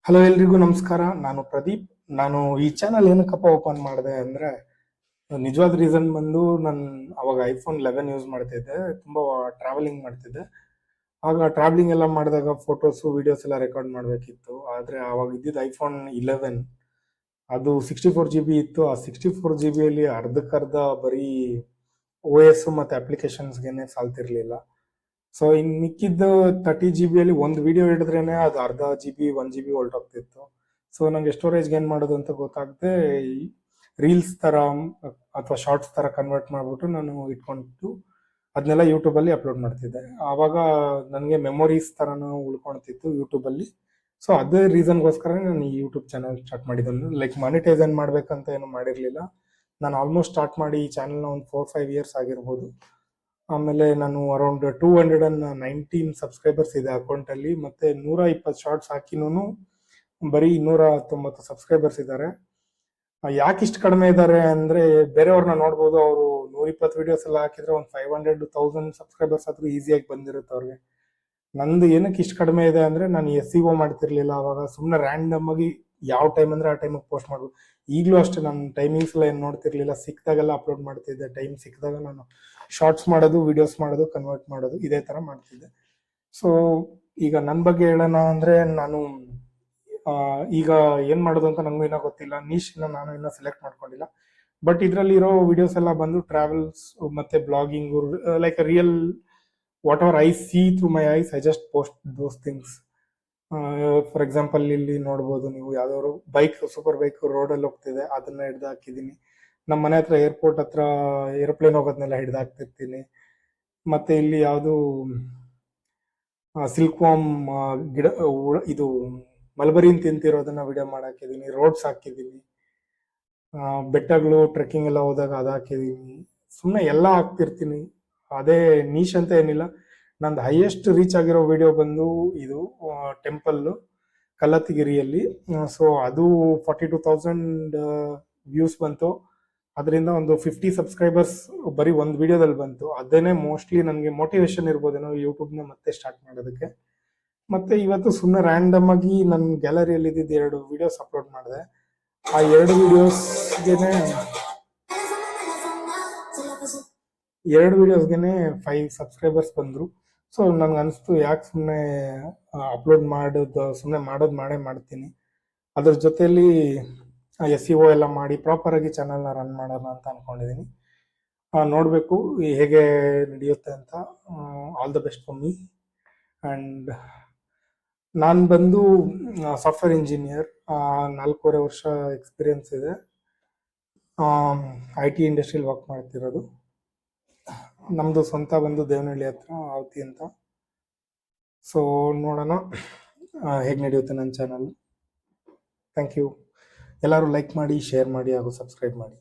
Hello ಎಲ್ರಿಗೂ ನಮಸ್ಕಾರ. ನಾನು ಪ್ರದೀಪ್. ನಾನು ಈ ಚಾನಲ್ ಏನಕ್ಕಪ್ಪ ಓಪನ್ ಮಾಡಿದೆ ಅಂದರೆ, ನಿಜವಾದ ರೀಸನ್ ಬಂದು ನಾನು ಅವಾಗ ಐಫೋನ್ 11 ಯೂಸ್ ಮಾಡ್ತಿದ್ದೆ. ತುಂಬ ಟ್ರಾವೆಲಿಂಗ್ ಮಾಡ್ತಿದ್ದೆ. ಆಗ ಟ್ರಾವೆಲಿಂಗ್ ಎಲ್ಲ ಮಾಡಿದಾಗ ಫೋಟೋಸು ವಿಡಿಯೋಸ್ ಎಲ್ಲ ರೆಕಾರ್ಡ್ ಮಾಡಬೇಕಿತ್ತು. ಆದರೆ ಆವಾಗ ಇದ್ದಿದ್ದು ಐಫೋನ್ 11. ಅದು 64 GB ಇತ್ತು. ಆ 64 GB ಅರ್ಧಕ್ಕರ್ಧ ಬರೀ ಓ ಎಸ್ ಮತ್ತು ಅಪ್ಲಿಕೇಶನ್ಸ್ಗೆ ಸಾಲ್ತಿರ್ಲಿಲ್ಲ. ಸೊ ಇನ್ನು ಮಿಕ್ಕಿದ್ದು 30 GB ಒಂದು ವಿಡಿಯೋ ಹಿಡಿದ್ರೇನೆ ಅದು ಅರ್ಧ GB 1 GB ಹೊರಟೋಗ್ತಿತ್ತು. ಸೊ ನಂಗೆ ಸ್ಟೋರೇಜ್ ಗೇನ್ ಮಾಡೋದು ಅಂತ ಗೊತ್ತಾಗದೆ ರೀಲ್ಸ್ ಥರ ಅಥವಾ ಶಾರ್ಟ್ಸ್ ಥರ ಕನ್ವರ್ಟ್ ಮಾಡಿಬಿಟ್ಟು ನಾನು ಇಟ್ಕೊಂಡು ಅದನ್ನೆಲ್ಲ ಯೂಟ್ಯೂಬಲ್ಲಿ ಅಪ್ಲೋಡ್ ಮಾಡ್ತಿದ್ದೆ. ಆವಾಗ ನನಗೆ ಮೆಮೊರೀಸ್ ಥರನೂ ಉಳ್ಕೊಳ್ತಿತ್ತು ಯೂಟ್ಯೂಬಲ್ಲಿ. ಸೊ ಅದೇ ರೀಸನ್ಗೋಸ್ಕರ ನಾನು ಈ ಯೂಟ್ಯೂಬ್ ಚಾನಲ್ ಸ್ಟಾರ್ಟ್ ಮಾಡಿದ್ದನ್ನು. ಲೈಕ್ ಮಾನಿಟೈಸ್ ಏನು ಮಾಡಬೇಕಂತ ಏನು ಮಾಡಿರಲಿಲ್ಲ. ನಾನು ಆಲ್ಮೋಸ್ಟ್ ಸ್ಟಾರ್ಟ್ ಮಾಡಿ ಈ ಚಾನಲ್ನ ಒಂದು 4-5 ಇಯರ್ಸ್ ಆಗಿರ್ಬೋದು. ಆಮೇಲೆ ನಾನು ಅರೌಂಡ್ 219 ಸಬ್ಸ್ಕ್ರೈಬರ್ಸ್ ಇದೆ ಅಕೌಂಟಲ್ಲಿ. ಮತ್ತು 120 ಶಾರ್ಟ್ಸ್ ಹಾಕಿನೂ ಬರೀ 290 ಸಬ್ಸ್ಕ್ರೈಬರ್ಸ್ ಇದ್ದಾರೆ. ಯಾಕೆ ಇಷ್ಟು ಕಡಿಮೆ ಇದ್ದಾರೆ ಅಂದರೆ, ಬೇರೆಯವ್ರನ್ನ ನೋಡ್ಬೋದು, ಅವರು 120 ವಿಡಿಯೋಸ್ ಎಲ್ಲ ಹಾಕಿದ್ರೆ ಒಂದು 500-1000 ಸಬ್ಸ್ಕ್ರೈಬರ್ಸ್ ಆದರೂ ಈಸಿಯಾಗಿ ಬಂದಿರುತ್ತೆ ಅವ್ರಿಗೆ. ನಂದು ಏನಕ್ಕೆ ಇಷ್ಟು ಕಡಿಮೆ ಇದೆ ಅಂದರೆ, ನಾನು SEO ಮಾಡ್ತಿರ್ಲಿಲ್ಲ ಅವಾಗ. ಸುಮ್ಮನೆ ರ್ಯಾಂಡಮ್ ಆಗಿ ಯಾವ ಟೈಮ್ ಅಂದರೆ ಆ ಟೈಮಿಗೆ ಪೋಸ್ಟ್ ಮಾಡ್ಬೋದು. ಈಗಲೂ ಅಷ್ಟೇ, ನಾನು ಟೈಮಿಂಗ್ಸ್ ಎಲ್ಲ ಏನು ನೋಡ್ತಿರ್ಲಿಲ್ಲ. ಸಿಕ್ಕಿದಾಗೆಲ್ಲ ಅಪ್ಲೋಡ್ ಮಾಡ್ತಿದ್ದೆ. ಟೈಮ್ ಸಿಕ್ಕಿದಾಗ ನಾನು ಶಾರ್ಟ್ಸ್ ಮಾಡೋದು, ವಿಡಿಯೋಸ್ ಮಾಡೋದು, ಕನ್ವರ್ಟ್ ಮಾಡೋದು, ಇದೇ ಥರ ಮಾಡ್ತಿದ್ದೆ. ಸೊ ಈಗ ನನ್ನ ಬಗ್ಗೆ ಹೇಳೋಣ ಅಂದರೆ, ನಾನು ಈಗ ಏನು ಮಾಡೋದು ಅಂತ ನನಗೂ ಇನ್ನೂ ಗೊತ್ತಿಲ್ಲ. ನೀಶನ್ನ ನಾನು ಇನ್ನೂ ಸೆಲೆಕ್ಟ್ ಮಾಡ್ಕೊಂಡಿಲ್ಲ. ಬಟ್ ಇದರಲ್ಲಿರೋ ವಿಡಿಯೋಸ್ ಎಲ್ಲ ಬಂದು ಟ್ರಾವೆಲ್ಸ್ ಮತ್ತು blogging, like real whatever I see through my eyes, I just post those things. For example ಇಲ್ಲಿ ನೋಡ್ಬೋದು ನೀವು, ಯಾವ್ದಾದ್ರು ಬೈಕ್, ಸೂಪರ್ ಬೈಕ್ ರೋಡಲ್ಲಿ ಹೋಗ್ತಿದೆ, ಅದನ್ನ ಹಿಡ್ದು ಹಾಕಿದ್ದೀನಿ. ನಮ್ಮ ಮನೆ ಹತ್ರ ಏರ್ಪೋರ್ಟ್ ಹತ್ರ ಏರೋಪ್ಲೇನ್ ಹೋಗೋದನ್ನೆಲ್ಲ ಹಿಡ್ದು ಹಾಕ್ತಿರ್ತೀನಿ. ಮತ್ತೆ ಇಲ್ಲಿ ಯಾವುದು ಸಿಲ್ಕ್ ವಾಮ್ ಗಿಡ, ಇದು ಮಲ್ಬರಿನ್ ತಿಂತಿರೋದನ್ನ ವಿಡಿಯೋ ಮಾಡಾಕಿದ್ದೀನಿ. ರೋಡ್ಸ್ ಹಾಕಿದ್ದೀನಿ, ಬೆಟ್ಟಗಳು ಟ್ರೆಕ್ಕಿಂಗ್ ಎಲ್ಲ ಹೋದಾಗ ಅದು ಹಾಕಿದ್ದೀನಿ. ಸುಮ್ಮನೆ ಎಲ್ಲ ಹಾಕ್ತಿರ್ತೀನಿ. ಅದೇ ನೀಶ್ ಅಂತ ಏನಿಲ್ಲ. ನಂದು ಹೈಯೆಸ್ಟ್ ರೀಚ್ ಆಗಿರೋ ವಿಡಿಯೋ ಬಂದು ಇದು ಟೆಂಪಲ್ಲು ಕಲ್ಲತ್ತಿಗಿರಿಯಲ್ಲಿ. ಸೊ ಅದು 42,000 ವ್ಯೂಸ್ ಬಂತು. ಅದರಿಂದ ಒಂದು 50 ಸಬ್ಸ್ಕ್ರೈಬರ್ಸ್ ಬರೀ ಒಂದು ವಿಡಿಯೋದಲ್ಲಿ ಬಂತು. ಅದೇನೇ ಮೋಸ್ಟ್ಲಿ ನನಗೆ ಮೋಟಿವೇಶನ್ ಇರ್ಬೋದೇನೋ ಯೂಟ್ಯೂಬ್ನ ಮತ್ತೆ ಸ್ಟಾರ್ಟ್ ಮಾಡೋದಕ್ಕೆ. ಮತ್ತೆ ಇವತ್ತು ಸುಮ್ಮನೆ ರ್ಯಾಂಡಮ್ ಆಗಿ ನನ್ನ ಗ್ಯಾಲರಿಯಲ್ಲಿ ಇದ್ದಿದ್ದು 2 ವಿಡಿಯೋಸ್ ಅಪ್ಲೋಡ್ ಮಾಡಿದೆ. ಆ 2 ವಿಡಿಯೋಸ್ಗೆ 5 ಸಬ್ಸ್ಕ್ರೈಬರ್ಸ್ ಬಂದರು. ಸೊ ನನಗೆ ಅನಿಸ್ತು, ಯಾಕೆ ಸುಮ್ಮನೆ ಅಪ್ಲೋಡ್ ಮಾಡೋದು ಮಾಡೇ ಮಾಡ್ತೀನಿ. ಅದ್ರ ಜೊತೆಯಲ್ಲಿ SEO ಎಲ್ಲ ಮಾಡಿ ಪ್ರಾಪರಾಗಿ ಚಾನಲ್ನ ರನ್ ಮಾಡೋಣ ಅಂತ ಅಂದ್ಕೊಂಡಿದ್ದೀನಿ. ನೋಡಬೇಕು ಹೇಗೆ ನಡೆಯುತ್ತೆ ಅಂತ. All the best for me. And ನಾನು ಬಂದು ಸಾಫ್ಟ್ವೇರ್ ಇಂಜಿನಿಯರ್. 4.5 ವರ್ಷ ಎಕ್ಸ್ಪೀರಿಯನ್ಸ್ ಇದೆ. IT ಇಂಡಸ್ಟ್ರಿಯಲ್ಲಿ ವರ್ಕ್ ಮಾಡ್ತಿರೋದು. ನಮ್ಮದು ಸ್ವಂತ ಬಂದು ದೇವನಹಳ್ಳಿ ಹತ್ರ ಆವತಿ ಅಂತ. ಸೊ ನೋಡೋಣ ಹೇಗೆ ನಡೆಯುತ್ತೆ ನನ್ನ ಚಾನಲ್. Thank you. ಎಲ್ಲರೂ ಲೈಕ್ ಮಾಡಿ, ಶೇರ್ ಮಾಡಿ ಹಾಗೂ ಸಬ್ಸ್ಕ್ರೈಬ್ ಮಾಡಿ.